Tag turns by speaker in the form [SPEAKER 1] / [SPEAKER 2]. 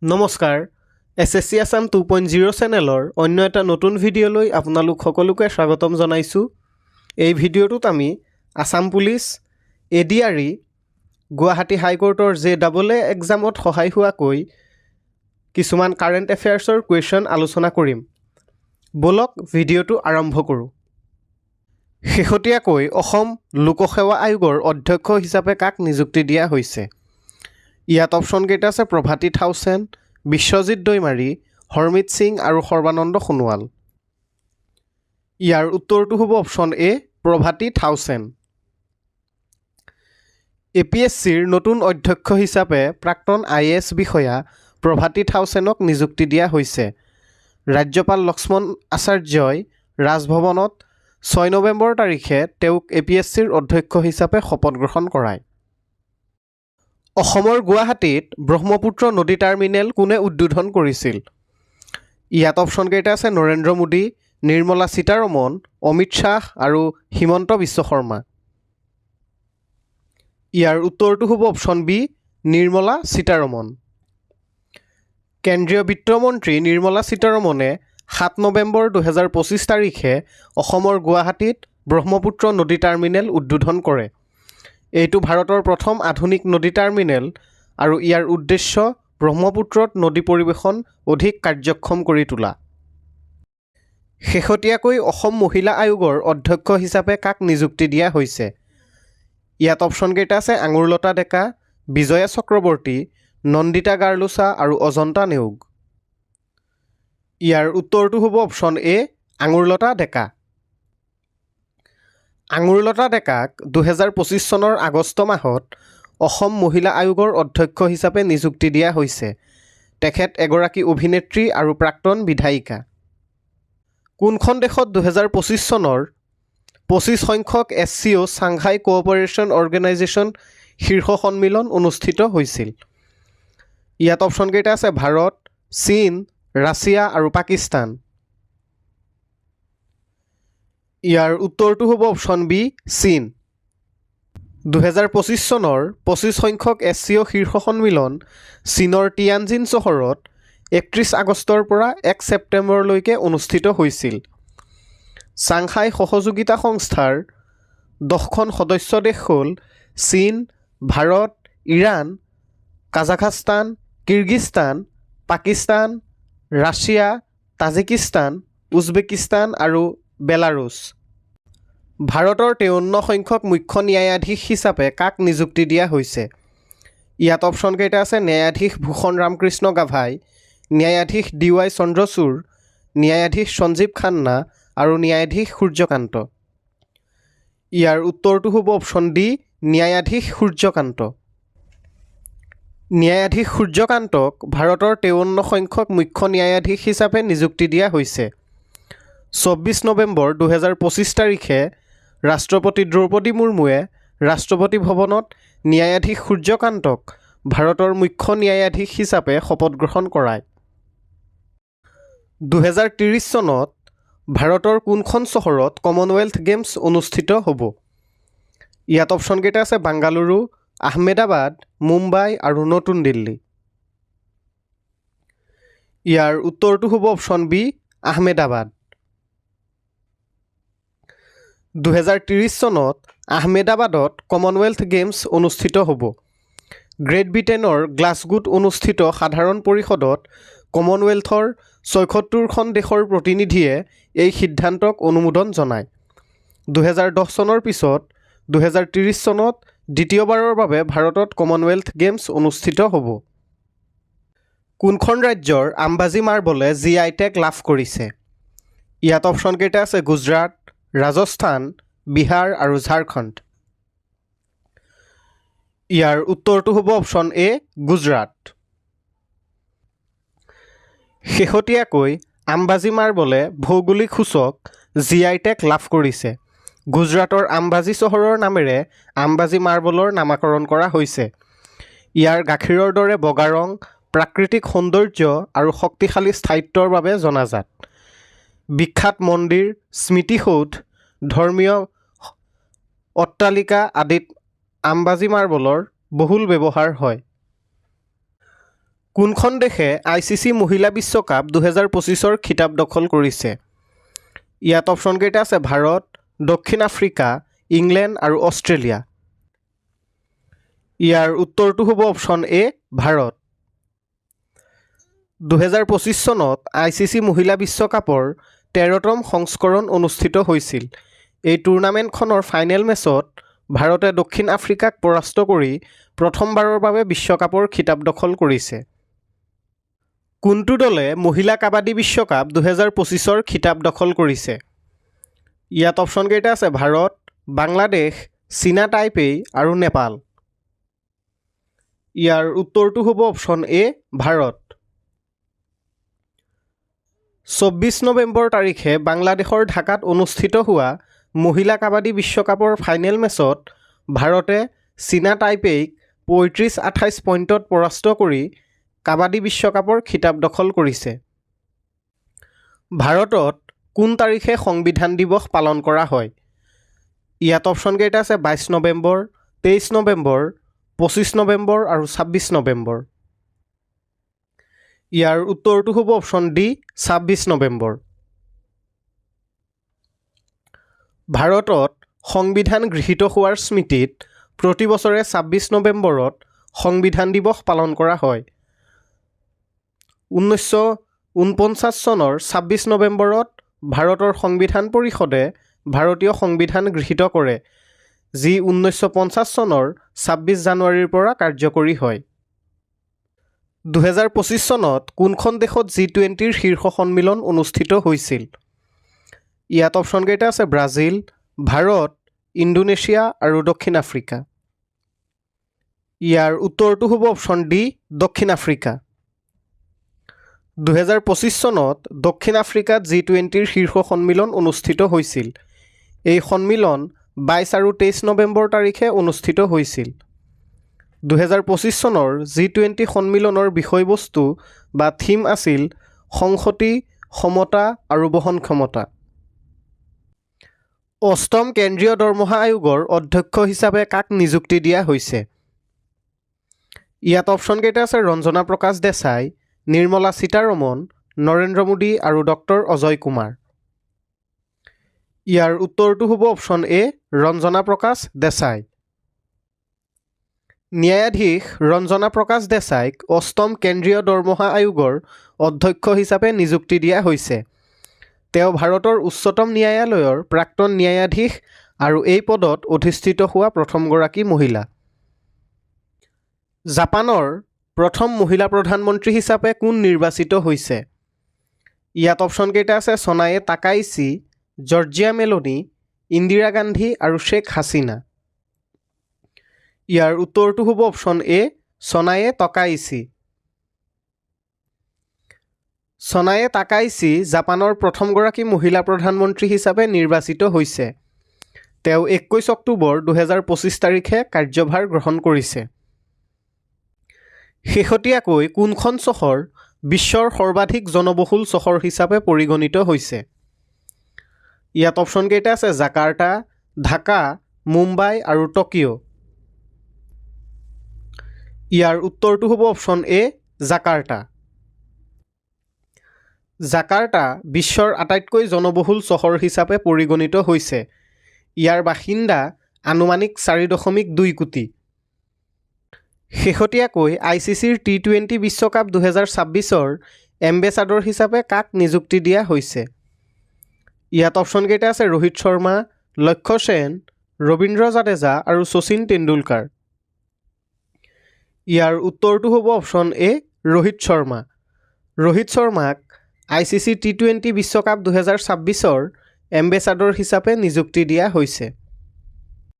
[SPEAKER 1] নমস্কাৰ SSC আসাম 2.0 চেনেলৰ অন্য এটা নতুন ভিডিঅ'লৈ আপোনালোক সকলোকে স্বাগতম জনাইছোঁ। এই ভিডিঅ'টোত আমি আসাম পুলিচ ADRE গুৱাহাটী হাইকোৰ্টৰ JAA এক্সামত সহায় হোৱাকৈ কিছুমান কাৰেণ্ট এফেয়াৰ্ছৰ কুৱেশ্যন আলোচনা কৰিম। বলক ভিডিঅ'টো আৰম্ভ কৰোঁ। শেহতীয়াকৈ অসম লোকসেৱা আয়োগৰ অধ্যক্ষ হিচাপে কাক নিযুক্তি দিয়া হৈছে? ইয়াত অপশ্যন কেইটা আছে প্ৰভাতী থাউচেণ্ড, বিশ্বজিৎ দৈমাৰী, হৰমিত সিং আৰু সৰ্বানন্দ সোণোৱাল। ইয়াৰ উত্তৰটো হ'ব অপশ্যন এ প্ৰভাতী থাউচেণ্ড। APSCৰ নতুন অধ্যক্ষ হিচাপে প্ৰাক্তন IAS বিষয়া প্ৰভাতী থাউচেণ্ডক নিযুক্তি দিয়া হৈছে। ৰাজ্যপাল লক্ষ্মণ আচাৰ্যই ৰাজভৱনত 6 নৱেম্বৰ তাৰিখে তেওঁক APSCৰ অধ্যক্ষ হিচাপে শপত গ্ৰহণ কৰায়। অসমৰ গুৱাহাটীত ব্ৰহ্মপুত্ৰ নদী টাৰ্মিনেল কোনে উদ্বোধন কৰিছিল? ইয়াত অপশ্যন কেইটা আছে নৰেন্দ্ৰ মোদী, নিৰ্মলা সীতাৰমণ, অমিত শ্বাহ আৰু হিমন্ত বিশ্ব শৰ্মা। ইয়াৰ উত্তৰটো হ'ব অপশ্যন বি নিৰ্মলা সীতাৰমণ। কেন্দ্ৰীয় বিত্তমন্ত্ৰী নিৰ্মলা সীতাৰমণে 7 নৱেম্বৰ 2025 তাৰিখে অসমৰ গুৱাহাটীত ব্ৰহ্মপুত্ৰ নদী টাৰ্মিনেল উদ্বোধন কৰে। এইটো ভাৰতৰ প্ৰথম আধুনিক নদী টাৰ্মিনেল আৰু ইয়াৰ উদ্দেশ্য ব্ৰহ্মপুত্ৰত নদী পৰিবহণ অধিক কাৰ্যক্ষম কৰি তোলা। শেহতীয়াকৈ অসম মহিলা আয়োগৰ অধ্যক্ষ হিচাপে কাক নিযুক্তি দিয়া হৈছে? ইয়াত অপশ্যন কেইটা আছে আঙুৰলতা ডেকা, বিজয়া চক্ৰৱৰ্তী, নন্দিতা গাৰ্লুচা আৰু অজন্তা নেওগ। ইয়াৰ উত্তৰটো হ'ব অপশ্যন এ আঙুৰলতা ডেকা। আঙুৰলতা ডেকাক 2025 চনৰ আগষ্ট মাহত অসম মহিলা আয়োগৰ অধ্যক্ষ হিচাপে নিযুক্তি দিয়া হৈছে। তেখেত এগৰাকী অভিনেত্ৰী আৰু প্ৰাক্তন বিধায়িকা। কোনখন দেশত 2025 চনৰ 25 সংখ্যক SCO ছাংঘাই কোঅপাৰেশ্যন অৰ্গেনাইজেশ্যন শীৰ্ষ সন্মিলন অনুষ্ঠিত হৈছিল? ইয়াত অপশ্যন কেইটা আছে ভাৰত, চীন, ৰাছিয়া আৰু পাকিস্তান। ইয়াৰ উত্তৰটো হ'ব অপশ্যন বি চীন। 2025 চনৰ 25 সংখ্যক SCO শীৰ্ষ সন্মিলন চীনৰ টিয়ানজিন চহৰত 31 আগষ্টৰ পৰা 1 ছেপ্টেম্বৰলৈকে অনুষ্ঠিত হৈছিল। ছাংঘাই সহযোগিতা সংস্থাৰ 10খন সদস্য দেশ হ'ল চীন, Bharat, Iran, Kazakhstan, Kyrgyzstan, Pakistan, Russia, Tajikistan, Uzbekistan আৰু বেলাৰুছ। ভাৰতৰ 53 সংখ্যক মুখ্য ন্যায়াধীশ হিচাপে কাক নিযুক্তি দিয়া হৈছে? ইয়াত অপশ্যন কেইটা আছে ন্যায়াধীশ ভূষণ ৰামকৃষ্ণ গাভাই, ন্যায়াধীশ DY চন্দ্ৰচূড়, ন্যায়াধীশ সঞ্জীৱ খান্না আৰু ন্যায়াধীশ সূৰ্যকান্ত। ইয়াৰ উত্তৰটো হ'ব অপশ্যন ডি ন্যায়াধীশ সূৰ্যকান্ত। ন্যায়াধীশ সূৰ্যকান্তক ভাৰতৰ 53 সংখ্যক মুখ্য ন্যায়াধীশ হিচাপে নিযুক্তি দিয়া হৈছে। 24 নৱেম্বৰ 2025 তাৰিখে ৰাষ্ট্ৰপতি দ্ৰৌপদী মুৰ্মুৱে ৰাষ্ট্ৰপতি ভৱনত ন্যায়াধীশ সূৰ্যকান্তক ভাৰতৰ মুখ্য ন্যায়াধীশ হিচাপে শপত গ্ৰহণ কৰায়। 2030 চনত ভাৰতৰ কোনখন চহৰত কমনৱেলথ গেমছ অনুষ্ঠিত হ'ব? ইয়াত অপশ্যন কেইটা আছে বাংগালুৰু, আহমেদাবাদ, মুম্বাই আৰু নতুন দিল্লী। ইয়াৰ উত্তৰটো হ'ব অপশ্যন বি আহমেদাবাদ। 2030 চনত আহমেদাবাদত কমনৱেলথ গেমছ অনুষ্ঠিত হ'ব। গ্ৰেট ব্ৰিটেইনৰ গ্লাছগোত অনুষ্ঠিত সাধাৰণ পৰিষদত কমনৱেলথৰ 76খন দেশৰ প্ৰতিনিধিয়ে এই সিদ্ধান্তক অনুমোদন জনায়। 2010 চনৰ পিছত 2030 চনত দ্বিতীয়বাৰৰ বাবে ভাৰতত কমনৱেলথ গেমছ অনুষ্ঠিত হ'ব। কোনখন ৰাজ্যৰ আম্বাজী মাৰ্বলে GI টেগ লাভ কৰিছে? ইয়াত অপশ্যন কেইটা আছে গুজৰাট, ৰাজস্থান, বিহাৰ আৰু ঝাৰখণ্ড। ইয়াৰ উত্তৰটো হ'ব অপশ্যন এ গুজৰাট। শেহতীয়াকৈ আম্বাজী মাৰ্বলে ভৌগোলিক সূচক GI টেগ লাভ কৰিছে। গুজৰাটৰ আম্বাজী চহৰৰ নামেৰে আম্বাজী মাৰ্বলৰ নামাকৰণ কৰা হৈছে। ইয়াৰ গাখীৰৰ দৰে বগা ৰং, প্ৰাকৃতিক সৌন্দৰ্য আৰু শক্তিশালী স্থায়িত্বৰ বাবে জনাজাত। বিখ্যাত মন্দিৰ, স্মৃতিসৌধ, ধৰ্মীয় অট্টালিকা আদিত আম্বাজী মাৰ্বলৰ বহুল ব্যৱহাৰ হয়। কোনখন দেশে ICC মহিলা বিশ্বকাপ 2025ৰ খিতাপ দখল কৰিছে? ইয়াত অপশ্যন কেইটা আছে ভাৰত, দক্ষিণ আফ্ৰিকা, ইংলেণ্ড আৰু অষ্ট্ৰেলিয়া। ইয়াৰ উত্তৰটো হ'ব অপশ্যন এ ভাৰত। 2025 চনত ICC মহিলা বিশ্বকাপৰ 13তম সংস্কৰণ অনুষ্ঠিত হৈছিল। এই টুৰ্ণামেণ্টখনৰ ফাইনেল মেচত ভাৰতে দক্ষিণ আফ্ৰিকাক পৰাস্ত কৰি প্ৰথমবাৰৰ বাবে বিশ্বকাপৰ খিতাপ দখল কৰিছে। কোনটো দলে মহিলা কাবাডী বিশ্বকাপ 2025ৰ খিতাপ দখল কৰিছে? ইয়াত অপশ্যন কেইটা আছে ভাৰত, বাংলাদেশ, চীনা টাইপেই আৰু নেপাল। ইয়াৰ উত্তৰটো হ'ব অপশ্যন এ ভাৰত। 24 নৱেম্বৰ তাৰিখে বাংলাদেশৰ ঢাকাত অনুষ্ঠিত হোৱা মহিলা কাবাডী বিশ্বকাপৰ ফাইনেল মেচত ভাৰতে চীনা টাইপেইক 35-28 পইণ্টত পৰাস্ত কৰি কাবাডী বিশ্বকাপৰ খিতাপ দখল কৰিছে। ভাৰতত কোন তাৰিখে সংবিধান দিৱস পালন কৰা হয়? ইয়াত অপশ্যন কেইটা আছে 22 নৱেম্বৰ, 23 নৱেম্বৰ, 25 নৱেম্বৰ আৰু 26 নৱেম্বৰ। ইয়াৰ উত্তৰটো হ'ব অপশ্যন ডি 26 নৱেম্বৰ। ভাৰতত সংবিধান গৃহীত হোৱাৰ স্মৃতিত প্ৰতি বছৰে 26 নৱেম্বৰত সংবিধান দিৱস পালন কৰা হয়। 1949 চনৰ 26 নৱেম্বৰত ভাৰতৰ সংবিধান পৰিষদে ভাৰতীয় সংবিধান গৃহীত কৰে, যি 1950 চনৰ 26 জানুৱাৰীৰ পৰা কাৰ্যকৰী হয়। 2025 চনত কোনখন দেশত G20ৰ শীৰ্ষ সন্মিলন অনুষ্ঠিত হৈছিল? ইয়াত অপশ্যন কেইটা আছে ব্ৰাজিল, ভাৰত, ইণ্ডোনেছিয়া আৰু দক্ষিণ আফ্ৰিকা। ইয়াৰ উত্তৰটো হ'ব অপশ্যন ডি দক্ষিণ আফ্ৰিকা। 2025 চনত দক্ষিণ আফ্ৰিকাত G20ৰ শীৰ্ষ সন্মিলন অনুষ্ঠিত হৈছিল। এই সন্মিলন 22 আৰু 23 নৱেম্বৰ তাৰিখে অনুষ্ঠিত হৈছিল। 2025 চনৰ G20 সন্মিলনৰ বিষয়বস্তু বা থিম আছিল সংহতি, সমতা আৰু বহনক্ষমতা। 8ম কেন্দ্ৰীয় দৰমহা আয়োগৰ অধ্যক্ষ হিচাপে কাক নিযুক্তি দিয়া হৈছে? ইয়াত অপশ্যন কেইটা আছে ৰঞ্জনা প্ৰকাশ দেশাই, নিৰ্মলা সীতাৰমণ, নৰেন্দ্ৰ মোদী আৰু ডক্টৰ অজয় কুমাৰ। ইয়াৰ উত্তৰটো হ'ব অপশ্যন এ ৰঞ্জনা প্ৰকাশ দেশাই। ন্যায়াধীশ ৰঞ্জনা প্ৰকাশ দেশাইক 8ম কেন্দ্ৰীয় দৰমহা আয়োগৰ অধ্যক্ষ হিচাপে নিযুক্তি দিয়া হৈছে। তেওঁ ভাৰতৰ উচ্চতম ন্যায়ালয়ৰ প্ৰাক্তন ন্যায়াধীশ আৰু এই পদত অধিষ্ঠিত হোৱা প্ৰথমগৰাকী মহিলা। জাপানৰ প্ৰথম মহিলা প্ৰধানমন্ত্ৰী হিচাপে কোন নিৰ্বাচিত হৈছে? ইয়াত অপশ্যন কেইটা আছে ছনায়ে তাকাইছি, জৰ্জিয়া মেলনী, ইন্দিৰা গান্ধী আৰু শ্বেখ হাছিনা। ইয়াৰ উত্তৰটো হ'ব অপশ্যন এ ছনায়ে তাকাইছি। ছনায়ে তাকাইছি জাপানৰ প্ৰথমগৰাকী মহিলা প্ৰধানমন্ত্ৰী হিচাপে নিৰ্বাচিত হৈছে। তেওঁ 21 অক্টোবৰ 2025 তাৰিখে কাৰ্যভাৰ গ্ৰহণ কৰিছে। শেহতীয়াকৈ কোনখন চহৰ বিশ্বৰ সৰ্বাধিক জনবহুল চহৰ হিচাপে পৰিগণিত হৈছে? ইয়াত অপশ্যন কেইটা আছে জাকাৰ্টা, ঢাকা, মুম্বাই আৰু টকিঅ'। ইয়াৰ উত্তৰটো হ'ব অপশ্যন এ জাকাৰ্টা। জাকাৰ্টা বিশ্বৰ আটাইতকৈ জনবহুল চহৰ হিচাপে পৰিগণিত হৈছে। ইয়াৰ বাসিন্দা আনুমানিক 4.2 কোটি। শেহতীয়াকৈ ICCৰ T20 বিশ্বকাপ 2026ৰ এম্বেছাডৰ হিচাপে কাক নিযুক্তি দিয়া হৈছে? ইয়াত অপশ্যন কেইটা আছে ৰোহিত শৰ্মা, লক্ষ্য সেন, ৰবীন্দ্ৰ জাদেজা আৰু শচীন তেণ্ডুলকাৰ। ইয়াৰ উত্তৰটো হ'ব অপশ্যন এ ৰোহিত শৰ্মা। ৰোহিত শৰ্মাক ICC T20 বিশ্বকাপ 2026ৰ এম্বেছাডৰ হিচাপে নিযুক্তি দিয়া হৈছে।